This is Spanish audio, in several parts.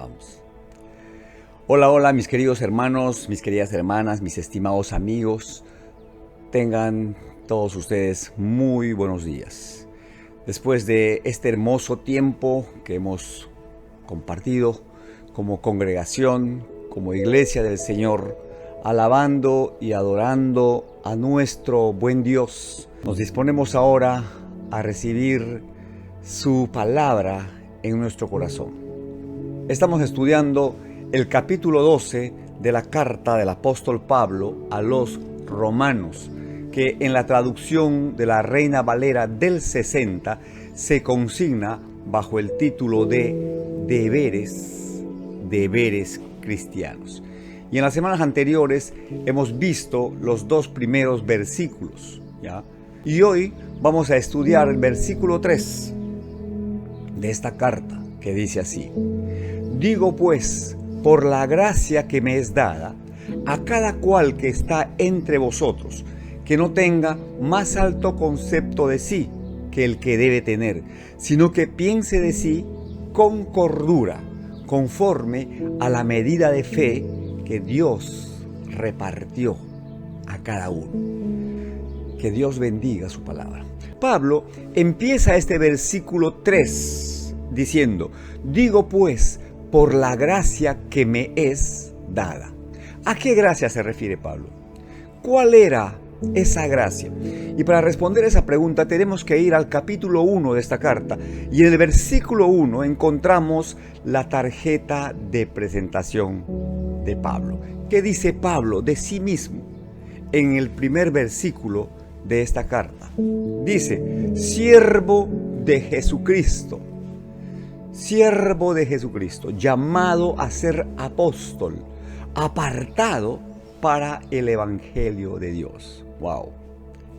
Vamos. Hola, hola mis queridos hermanos, mis queridas hermanas, mis estimados amigos. Tengan todos ustedes muy buenos días. Después de este hermoso tiempo que hemos compartido como congregación, como iglesia del Señor, alabando y adorando a nuestro buen Dios, nos disponemos ahora a recibir su palabra en nuestro corazón. Estamos estudiando el capítulo 12 de la carta del apóstol Pablo a los romanos, que en la traducción de la Reina Valera del 60 se consigna bajo el título de deberes cristianos. Y en las semanas anteriores hemos visto los dos primeros versículos, ¿ya? Y hoy vamos a estudiar el versículo 3 de esta carta, que dice así: Digo pues, por la gracia que me es dada, a cada cual que está entre vosotros, que no tenga más alto concepto de sí que el que debe tener, sino que piense de sí con cordura, conforme a la medida de fe que Dios repartió a cada uno. Que Dios bendiga su palabra. Pablo empieza este versículo 3 diciendo: Digo pues, por la gracia que me es dada. ¿A qué gracia se refiere Pablo? ¿Cuál era esa gracia? Y para responder esa pregunta tenemos que ir al capítulo 1 de esta carta. Y en el versículo 1 encontramos la tarjeta de presentación de Pablo. ¿Qué dice Pablo de sí mismo en el primer versículo de esta carta? Dice: siervo de Jesucristo. Siervo de Jesucristo, llamado a ser apóstol, apartado para el Evangelio de Dios. ¡Wow!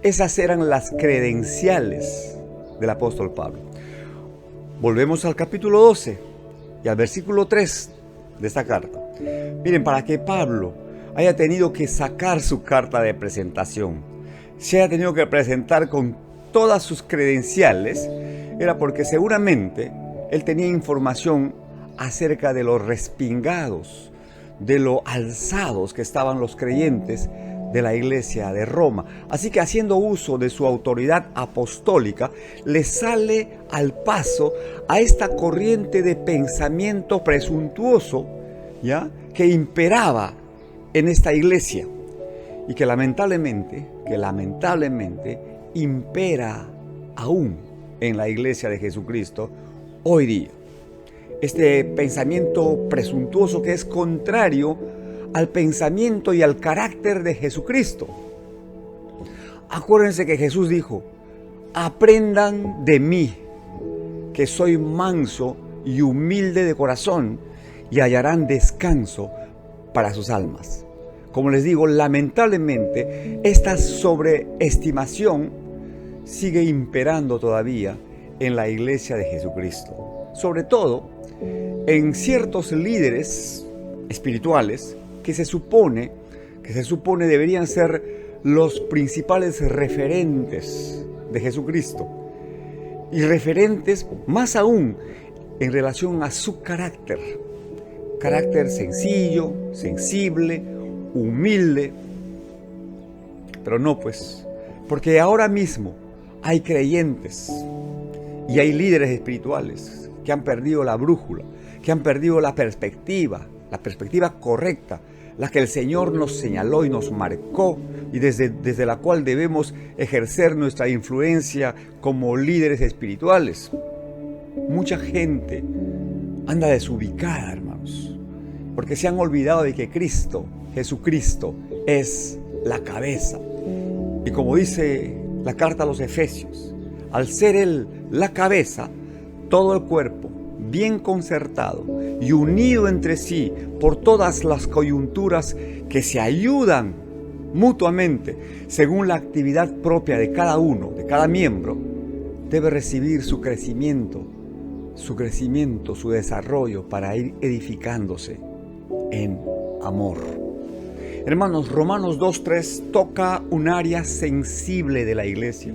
Esas eran las credenciales del apóstol Pablo. Volvemos al capítulo 12 y al versículo 3 de esta carta. Miren, para que Pablo haya tenido que sacar su carta de presentación, se haya tenido que presentar con todas sus credenciales, era porque seguramente él tenía información acerca de los respingados, de lo alzados que estaban los creyentes de la iglesia de Roma. Así que, haciendo uso de su autoridad apostólica, le sale al paso a esta corriente de pensamiento presuntuoso, ¿ya?, que imperaba en esta iglesia y que lamentablemente impera aún en la iglesia de Jesucristo hoy día. Este pensamiento presuntuoso que es contrario al pensamiento y al carácter de Jesucristo. Acuérdense que Jesús dijo: aprendan de mí, que soy manso y humilde de corazón, y hallarán descanso para sus almas. Como les digo, lamentablemente esta sobreestimación sigue imperando todavía en la iglesia de Jesucristo, sobre todo en ciertos líderes espirituales que se supone deberían ser los principales referentes de Jesucristo, y referentes más aún en relación a su carácter sencillo, sensible, humilde. Pero no, pues, porque ahora mismo hay creyentes y hay líderes espirituales que han perdido la brújula, que han perdido la perspectiva correcta, la que el Señor nos señaló y nos marcó, y desde la cual debemos ejercer nuestra influencia como líderes espirituales. Mucha gente anda desubicada, hermanos, porque se han olvidado de que Jesucristo, es la cabeza. Y como dice la carta a los Efesios, al ser Él la cabeza, todo el cuerpo, bien concertado y unido entre sí por todas las coyunturas que se ayudan mutuamente según la actividad propia de cada uno, de cada miembro, debe recibir su crecimiento, su desarrollo, para ir edificándose en amor. Hermanos, Romanos 2:3 toca un área sensible de la iglesia,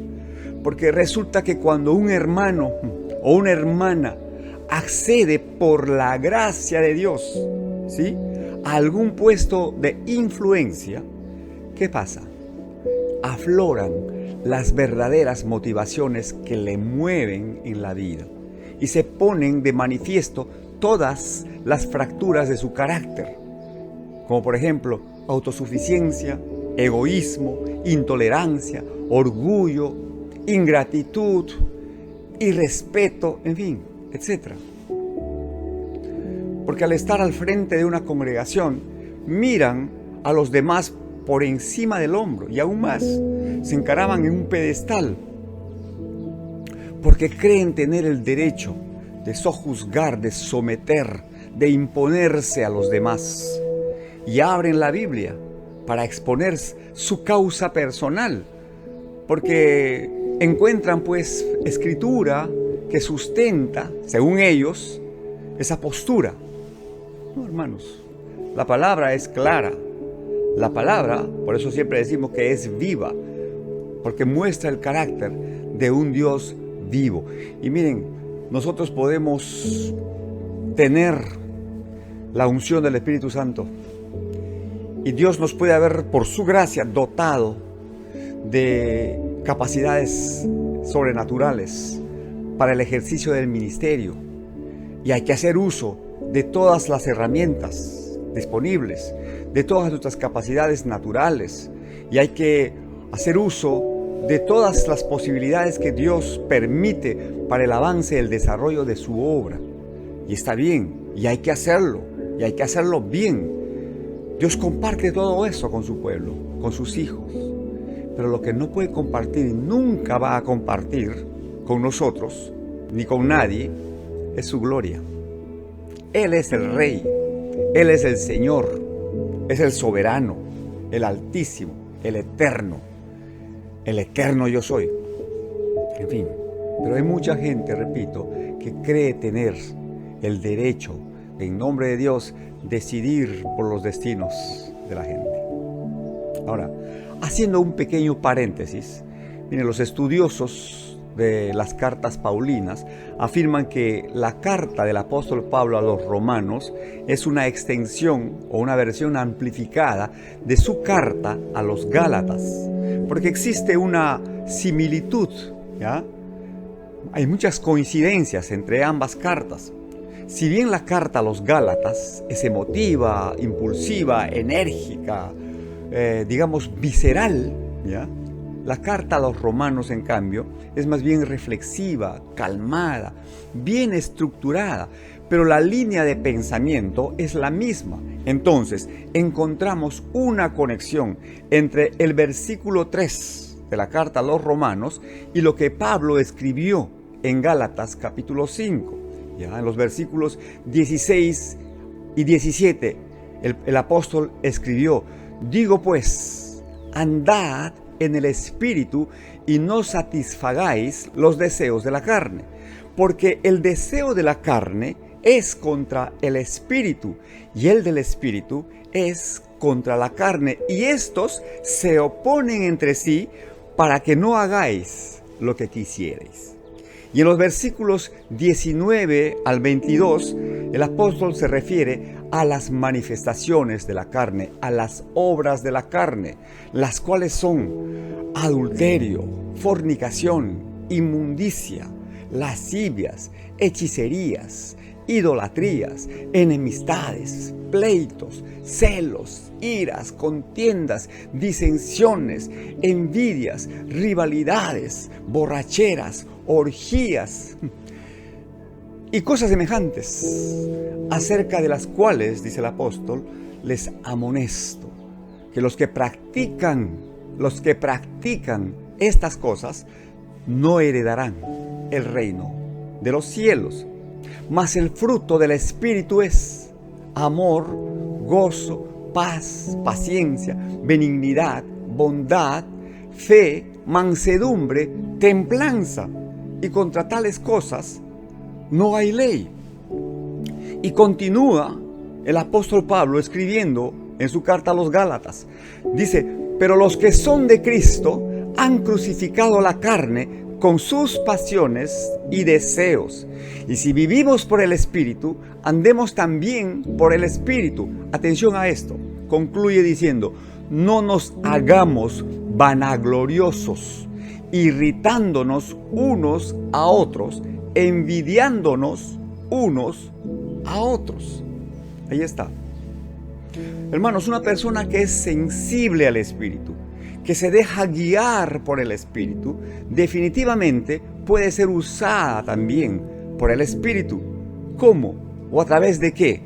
porque resulta que cuando un hermano o una hermana accede por la gracia de Dios, ¿sí?, a algún puesto de influencia, ¿qué pasa? Afloran las verdaderas motivaciones que le mueven en la vida y se ponen de manifiesto todas las fracturas de su carácter, como por ejemplo autosuficiencia, egoísmo, intolerancia, orgullo, ingratitud, irrespeto, en fin, etc. Porque al estar al frente de una congregación, miran a los demás por encima del hombro y aún más, se encaraban en un pedestal, porque creen tener el derecho de sojuzgar, de someter, de imponerse a los demás. Y abren la Biblia para exponer su causa personal, porque encuentran pues escritura que sustenta, según ellos, esa postura. No, hermanos, la palabra es clara. La palabra, por eso siempre decimos que es viva, porque muestra el carácter de un Dios vivo. Y miren, nosotros podemos tener la unción del Espíritu Santo y Dios nos puede haber, por su gracia, dotado de capacidades sobrenaturales para el ejercicio del ministerio. Y hay que hacer uso de todas las herramientas disponibles, de todas nuestras capacidades naturales. Y hay que hacer uso de todas las posibilidades que Dios permite para el avance y el desarrollo de su obra. Y está bien, y hay que hacerlo bien. Dios comparte todo eso con su pueblo, con sus hijos. Pero lo que no puede compartir y nunca va a compartir con nosotros, ni con nadie, es su gloria. Él es el Rey, Él es el Señor, es el soberano, el Altísimo, el Eterno yo soy. En fin, pero hay mucha gente, repito, que cree tener el derecho de, en nombre de Dios, decidir por los destinos de la gente. Ahora, haciendo un pequeño paréntesis, miren, los estudiosos de las cartas paulinas afirman que la carta del apóstol Pablo a los romanos es una extensión o una versión amplificada de su carta a los gálatas, porque existe una similitud, ¿ya? Hay muchas coincidencias entre ambas cartas. Si bien la carta a los gálatas es emotiva, impulsiva, enérgica, digamos visceral, ¿ya?, la carta a los romanos, en cambio, es más bien reflexiva, calmada, bien estructurada, pero la línea de pensamiento es la misma. Entonces, encontramos una conexión entre el versículo 3 de la carta a los romanos y lo que Pablo escribió en Gálatas capítulo 5. Ya, en los versículos 16 y 17, el apóstol escribió: digo pues, andad en el Espíritu y no satisfagáis los deseos de la carne, porque el deseo de la carne es contra el Espíritu y el del Espíritu es contra la carne, y estos se oponen entre sí para que no hagáis lo que quisierais. Y en los versículos 19 al 22, el apóstol se refiere a las manifestaciones de la carne, a las obras de la carne, las cuales son adulterio, fornicación, inmundicia, lascivias, hechicerías, idolatrías, enemistades, pleitos, celos, iras, contiendas, disensiones, envidias, rivalidades, borracheras, orgías y cosas semejantes, acerca de las cuales, dice el apóstol, les amonesto, que los que practican estas cosas no heredarán el reino de los cielos. Mas el fruto del Espíritu es amor, gozo, paz, paciencia, benignidad, bondad, fe, mansedumbre, templanza. Y contra tales cosas no hay ley. Y continúa el apóstol Pablo escribiendo en su carta a los Gálatas. Dice: pero los que son de Cristo han crucificado la carne con sus pasiones y deseos. Y si vivimos por el Espíritu, andemos también por el Espíritu. Atención a esto. Concluye diciendo, no nos hagamos vanagloriosos, irritándonos unos a otros, envidiándonos unos a otros. Ahí está. Hermanos, una persona que es sensible al Espíritu, que se deja guiar por el Espíritu, definitivamente puede ser usada también por el Espíritu. ¿Cómo? ¿O a través de qué?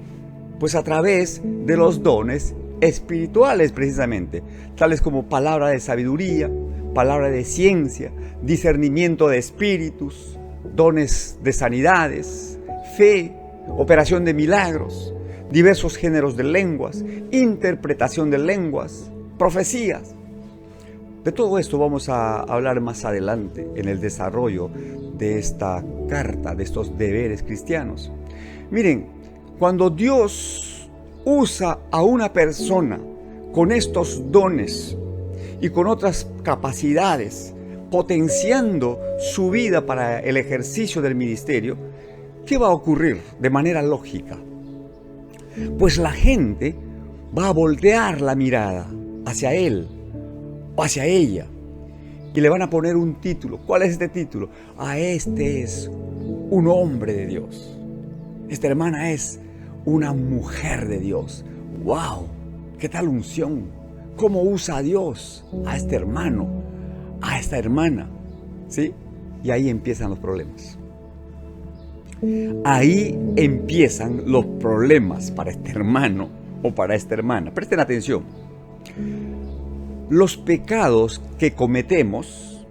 Pues a través de los dones espirituales precisamente, tales como palabra de sabiduría, palabra de ciencia, discernimiento de espíritus, dones de sanidades, fe, operación de milagros, diversos géneros de lenguas, interpretación de lenguas, profecías. De todo esto vamos a hablar más adelante en el desarrollo de esta carta, de estos deberes cristianos. Miren, cuando Dios usa a una persona con estos dones y con otras capacidades, potenciando su vida para el ejercicio del ministerio, ¿qué va a ocurrir de manera lógica? Pues la gente va a voltear la mirada hacia él o hacia ella y le van a poner un título. ¿Cuál es este título? Este es un hombre de Dios. Esta hermana es una mujer de Dios. ¡Wow! ¿Qué tal unción? ¿Cómo usa a Dios a este hermano, a esta hermana? ¿Sí? Y ahí empiezan los problemas. Ahí empiezan los problemas para este hermano o para esta hermana. Presten atención. Los pecados que cometemos,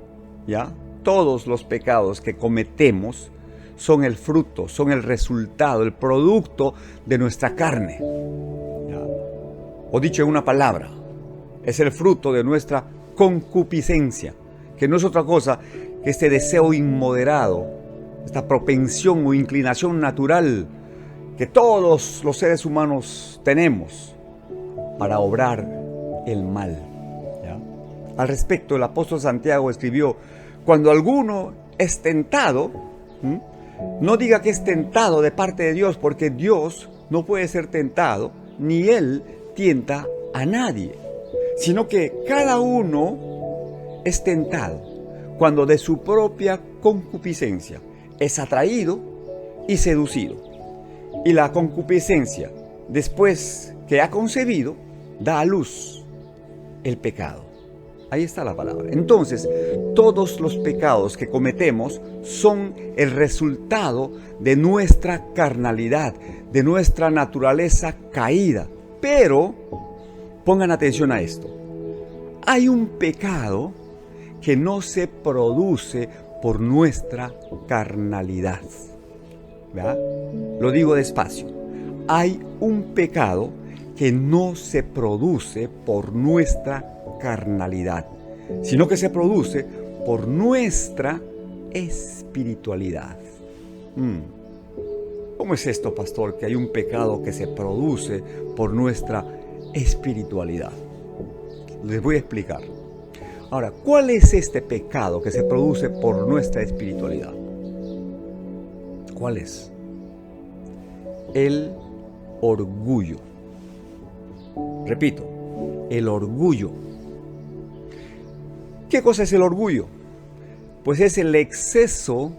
¿ya? Todos los pecados que cometemos son el fruto, son el resultado, el producto de nuestra carne. ¿Ya? O dicho en una palabra, es el fruto de nuestra concupiscencia, que no es otra cosa que este deseo inmoderado, esta propensión o inclinación natural que todos los seres humanos tenemos para obrar el mal. ¿Ya? Al respecto, el apóstol Santiago escribió, cuando alguno es tentado, no diga que es tentado de parte de Dios, porque Dios no puede ser tentado, ni Él tienta a nadie, sino que cada uno es tentado cuando de su propia concupiscencia es atraído y seducido. Y la concupiscencia, después que ha concebido, da a luz el pecado. Ahí está la palabra. Entonces, todos los pecados que cometemos son el resultado de nuestra carnalidad, de nuestra naturaleza caída. Pero, pongan atención a esto. Hay un pecado que no se produce por nuestra carnalidad. ¿Verdad? Lo digo despacio. Hay un pecado que no se produce por nuestra carnalidad, sino que se produce por nuestra espiritualidad. ¿Cómo es esto, pastor? Que hay un pecado que se produce por nuestra espiritualidad. Les voy a explicar. Ahora, ¿cuál es este pecado que se produce por nuestra espiritualidad? ¿Cuál es? El orgullo. Repito, el orgullo. ¿Qué cosa es el orgullo? Pues es el exceso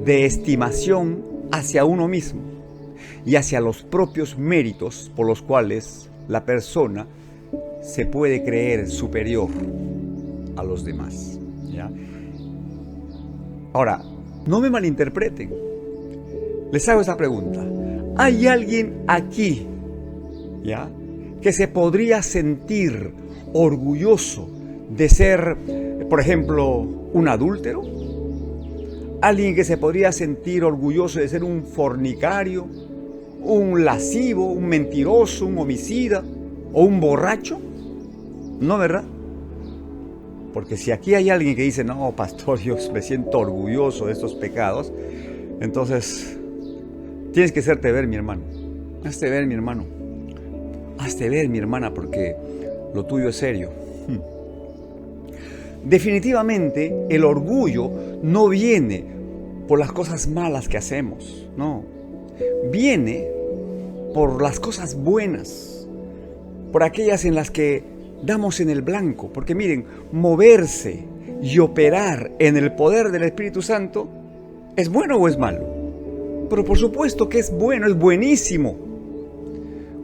de estimación hacia uno mismo y hacia los propios méritos por los cuales la persona se puede creer superior a los demás. ¿Ya? Ahora, no me malinterpreten. Les hago esta pregunta. ¿Hay alguien aquí, ya, que se podría sentir orgulloso de ser, por ejemplo, un adúltero? ¿Alguien que se podría sentir orgulloso de ser un fornicario, un lascivo, un mentiroso, un homicida o un borracho? ¿No, verdad? Porque si aquí hay alguien que dice, no, pastor, yo me siento orgulloso de estos pecados, entonces tienes que hacerte ver, mi hermano. Hazte ver, mi hermano. Hazte ver, mi hermana, porque lo tuyo es serio. definitivamente el orgullo no viene por las cosas malas que hacemos, no. Viene por las cosas buenas, por aquellas en las que damos en el blanco. Porque miren, moverse y operar en el poder del Espíritu Santo, ¿es bueno o es malo? Pero por supuesto que es bueno, es buenísimo.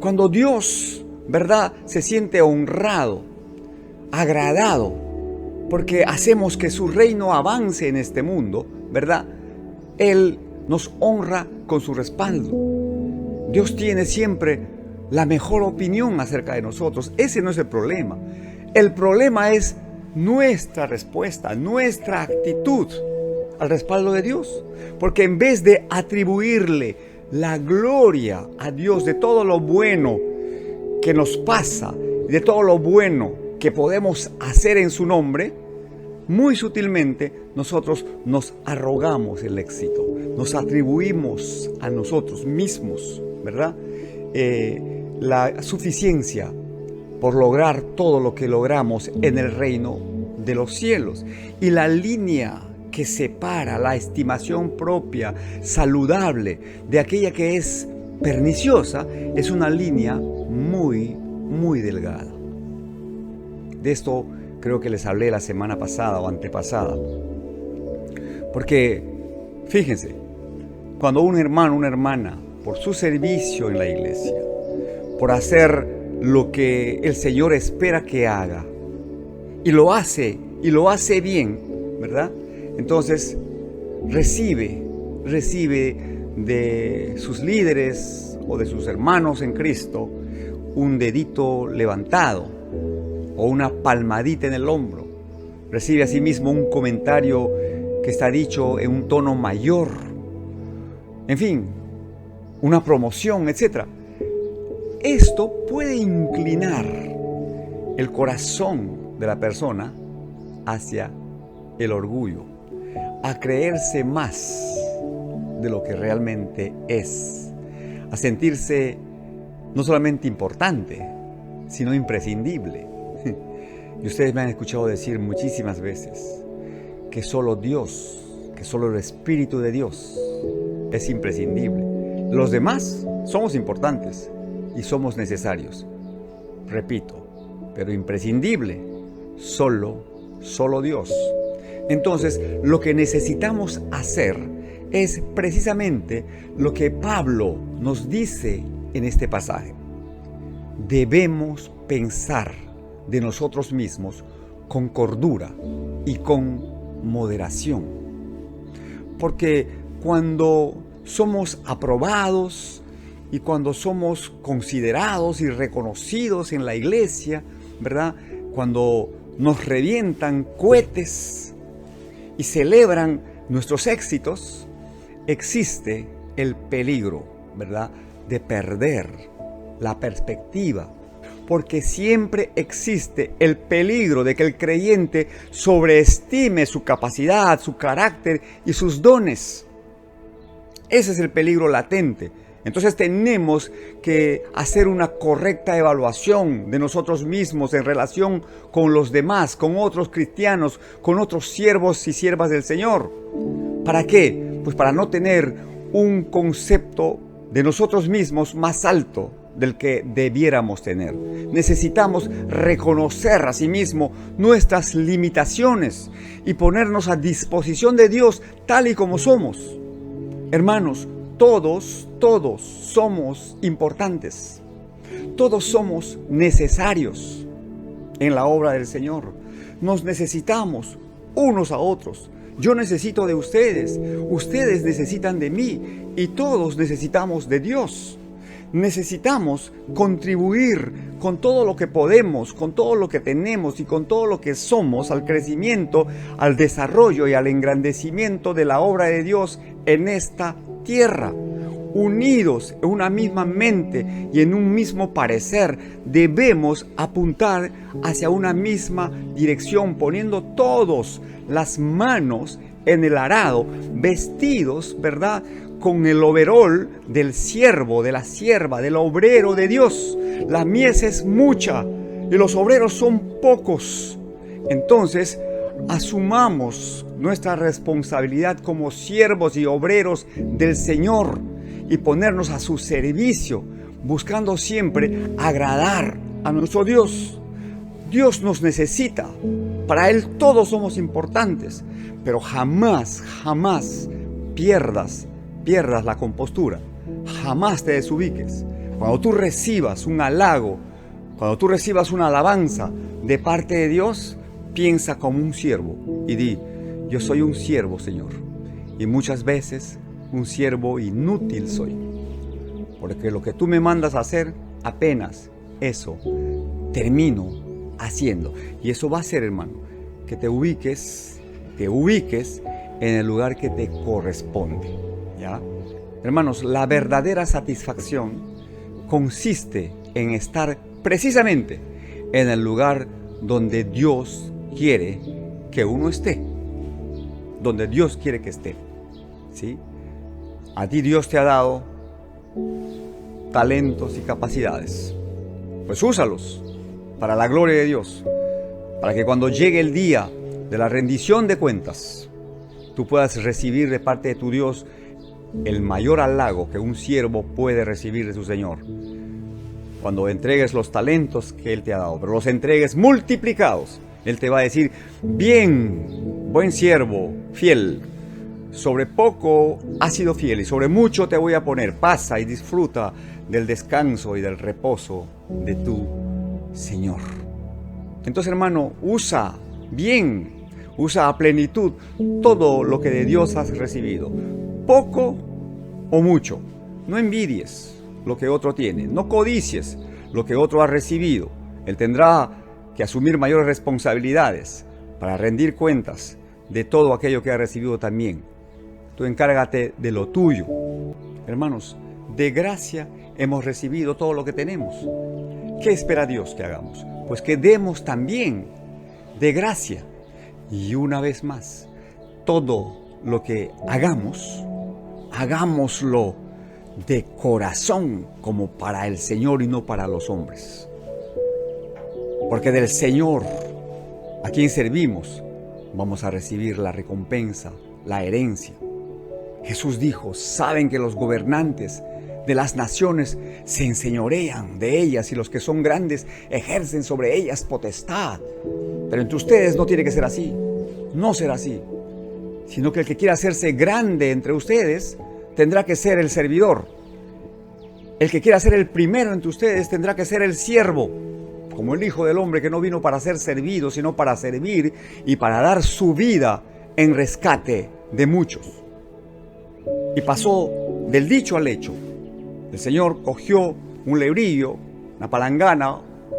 Cuando Dios, ¿verdad?, se siente honrado, agradado, porque hacemos que su reino avance en este mundo, ¿verdad? Él nos honra con su respaldo. Dios tiene siempre la mejor opinión acerca de nosotros. Ese no es el problema. El problema es nuestra respuesta, nuestra actitud al respaldo de Dios. Porque en vez de atribuirle la gloria a Dios de todo lo bueno que nos pasa, de todo lo bueno que podemos hacer en su nombre, muy sutilmente nosotros nos arrogamos el éxito, nos atribuimos a nosotros mismos, ¿verdad?, la suficiencia por lograr todo lo que logramos en el reino de los cielos. Y la línea que separa la estimación propia saludable de aquella que es perniciosa es una línea muy, muy delgada. De esto creo que les hablé la semana pasada o antepasada. Porque, fíjense, cuando un hermano, una hermana, por su servicio en la iglesia, por hacer lo que el Señor espera que haga, y lo hace bien, ¿verdad? Entonces recibe de sus líderes o de sus hermanos en Cristo un dedito levantado o una palmadita en el hombro. Recibe asimismo un comentario que está dicho en un tono mayor. En fin, una promoción, etc. Esto puede inclinar el corazón de la persona hacia el orgullo, a creerse más de lo que realmente es, a sentirse no solamente importante, sino imprescindible. Y ustedes me han escuchado decir muchísimas veces que solo Dios, que solo el Espíritu de Dios es imprescindible. Los demás somos importantes y somos necesarios. Repito, pero imprescindible, solo Dios. Entonces, lo que necesitamos hacer es precisamente lo que Pablo nos dice en este pasaje. Debemos pensar de nosotros mismos con cordura y con moderación. Porque cuando somos aprobados y cuando somos considerados y reconocidos en la iglesia, ¿verdad?, cuando nos revientan cohetes y celebran nuestros éxitos, existe el peligro, ¿verdad?, de perder la perspectiva. Porque siempre existe el peligro de que el creyente sobreestime su capacidad, su carácter y sus dones. Ese es el peligro latente. Entonces tenemos que hacer una correcta evaluación de nosotros mismos en relación con los demás, con otros cristianos, con otros siervos y siervas del Señor. ¿Para qué? Pues para no tener un concepto de nosotros mismos más alto del que debiéramos tener. Necesitamos reconocer a sí mismo nuestras limitaciones y ponernos a disposición de Dios tal y como somos. Hermanos, todos somos importantes. Todos somos necesarios en la obra del Señor. Nos necesitamos unos a otros. Yo necesito de ustedes, ustedes necesitan de mí y todos necesitamos de Dios. Necesitamos contribuir con todo lo que podemos, con todo lo que tenemos y con todo lo que somos al crecimiento, al desarrollo y al engrandecimiento de la obra de Dios en esta tierra. Unidos en una misma mente y en un mismo parecer, debemos apuntar hacia una misma dirección, poniendo todos las manos en el arado, vestidos, ¿verdad?, con el overol del siervo, de la sierva, del obrero de Dios. La mies es mucha y los obreros son pocos. Entonces asumamos nuestra responsabilidad como siervos y obreros del Señor y ponernos a su servicio, buscando siempre agradar a nuestro Dios. Dios nos necesita, para Él todos somos importantes, pero jamás pierdas la compostura, jamás te desubiques. Cuando tú recibas un halago, cuando tú recibas una alabanza de parte de Dios, piensa como un siervo y di: yo soy un siervo, Señor, y muchas veces un siervo inútil soy, porque lo que tú me mandas a hacer, apenas eso termino haciendo. Y eso va a ser, hermano, que te ubiques en el lugar que te corresponde, ¿ya? Hermanos, la verdadera satisfacción consiste en estar precisamente en el lugar donde Dios quiere que uno esté, donde Dios quiere que esté, ¿sí? A ti Dios te ha dado talentos y capacidades, pues úsalos para la gloria de Dios, para que cuando llegue el día de la rendición de cuentas, tú puedas recibir de parte de tu Dios el mayor halago que un siervo puede recibir de su Señor. Cuando entregues los talentos que Él te ha dado, pero los entregues multiplicados, Él te va a decir: bien, buen siervo, fiel, sobre poco has sido fiel y sobre mucho te voy a poner. Pasa y disfruta del descanso y del reposo de tu Señor. Entonces, hermano, usa bien, usa a plenitud todo lo que de Dios has recibido, poco o mucho. No envidies lo que otro tiene, no codicies lo que otro ha recibido. Él tendrá que asumir mayores responsabilidades para rendir cuentas de todo aquello que ha recibido también. Tú encárgate de lo tuyo. Hermanos, de gracia hemos recibido todo lo que tenemos. ¿Qué espera Dios que hagamos? Pues que demos también de gracia. Y una vez más, todo lo que hagamos, hagámoslo de corazón, como para el Señor y no para los hombres. Porque del Señor, a quien servimos, vamos a recibir la recompensa, la herencia. Jesús dijo: saben que los gobernantes de las naciones se enseñorean de ellas y los que son grandes ejercen sobre ellas potestad. Pero entre ustedes no tiene que ser así, no será así, sino que el que quiera hacerse grande entre ustedes tendrá que ser el servidor. El que quiera ser el primero entre ustedes tendrá que ser el siervo, como el Hijo del Hombre, que no vino para ser servido, sino para servir y para dar su vida en rescate de muchos. Y pasó del dicho al hecho. El Señor cogió un lebrillo, una palangana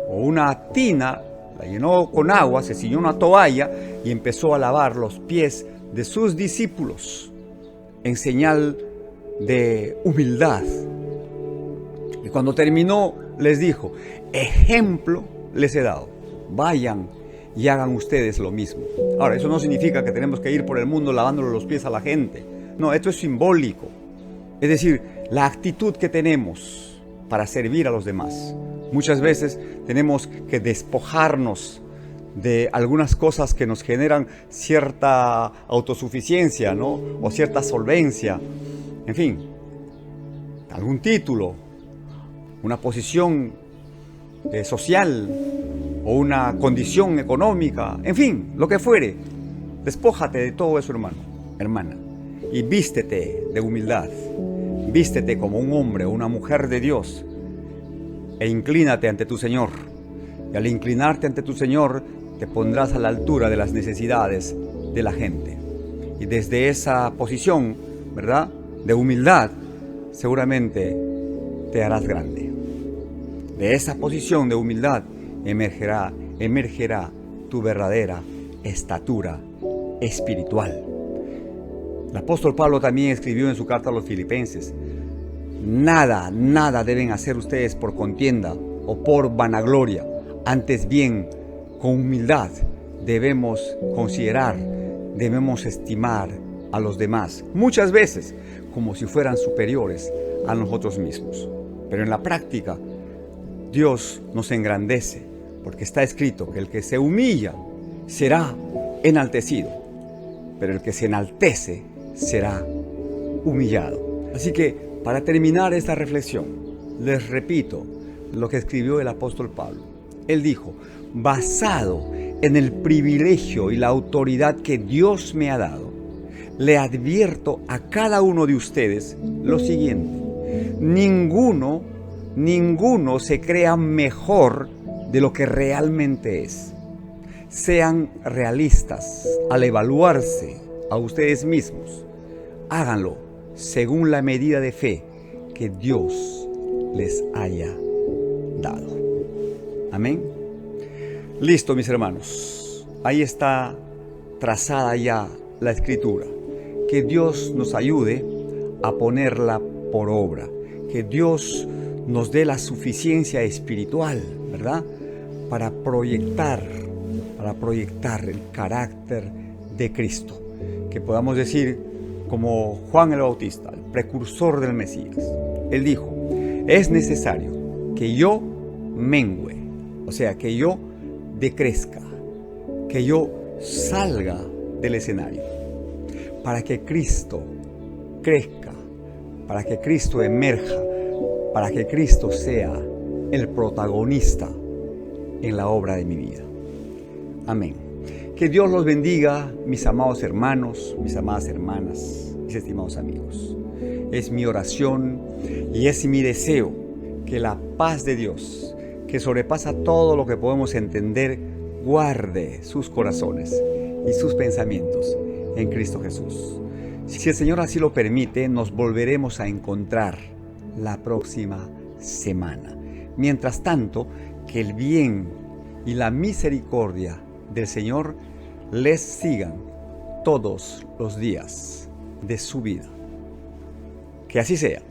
o una tina, la llenó con agua, se ciñó una toalla y empezó a lavar los pies de sus discípulos en señal de humildad. Y cuando terminó, les dijo: ejemplo les he dado, vayan y hagan ustedes lo mismo. Ahora, eso no significa que tenemos que ir por el mundo lavándole los pies a la gente. No, esto es simbólico. Es decir, la actitud que tenemos para servir a los demás. Muchas veces tenemos que despojarnos de algunas cosas que nos generan cierta autosuficiencia, ¿no? O cierta solvencia. En fin, algún título, una posición social o una condición económica, en fin, lo que fuere. Despójate de todo eso, hermano, hermana, y vístete de humildad. Vístete como un hombre o una mujer de Dios e inclínate ante tu Señor. Y al inclinarte ante tu Señor, te pondrás a la altura de las necesidades de la gente. Y desde esa posición, ¿verdad?, de humildad, seguramente te harás grande. De esa posición de humildad emergerá tu verdadera estatura espiritual. El apóstol Pablo también escribió en su carta a los Filipenses: nada deben hacer ustedes por contienda o por vanagloria, antes bien, con humildad debemos considerar, debemos estimar a los demás, muchas veces como si fueran superiores a nosotros mismos. Pero en la práctica, Dios nos engrandece, porque está escrito que el que se humilla será enaltecido, pero el que se enaltece será humillado. Así que, para terminar esta reflexión, les repito lo que escribió el apóstol Pablo. Él dijo: basado en el privilegio y la autoridad que Dios me ha dado, le advierto a cada uno de ustedes lo siguiente: ninguno se crea mejor de lo que realmente es. Sean realistas al evaluarse a ustedes mismos. Háganlo según la medida de fe que Dios les haya dado. Amén. Listo, mis hermanos. Ahí está trazada ya la escritura. Que Dios nos ayude a ponerla por obra. Que Dios nos dé la suficiencia espiritual, ¿verdad? Para proyectar el carácter de Cristo. Que podamos decir, como Juan el Bautista, el precursor del Mesías. Él dijo: es necesario que yo mengüe, o sea, que yo decrezca, que yo salga del escenario, para que Cristo crezca, para que Cristo emerja, para que Cristo sea el protagonista en la obra de mi vida. Amén. Que Dios los bendiga, mis amados hermanos, mis amadas hermanas, mis estimados amigos. Es mi oración y es mi deseo que la paz de Dios, que sobrepasa todo lo que podemos entender, guarde sus corazones y sus pensamientos en Cristo Jesús. Si el Señor así lo permite, nos volveremos a encontrar la próxima semana. Mientras tanto, que el bien y la misericordia del Señor les sigan todos los días de su vida. Que así sea.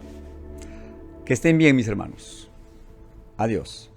Que estén bien, mis hermanos. Adiós.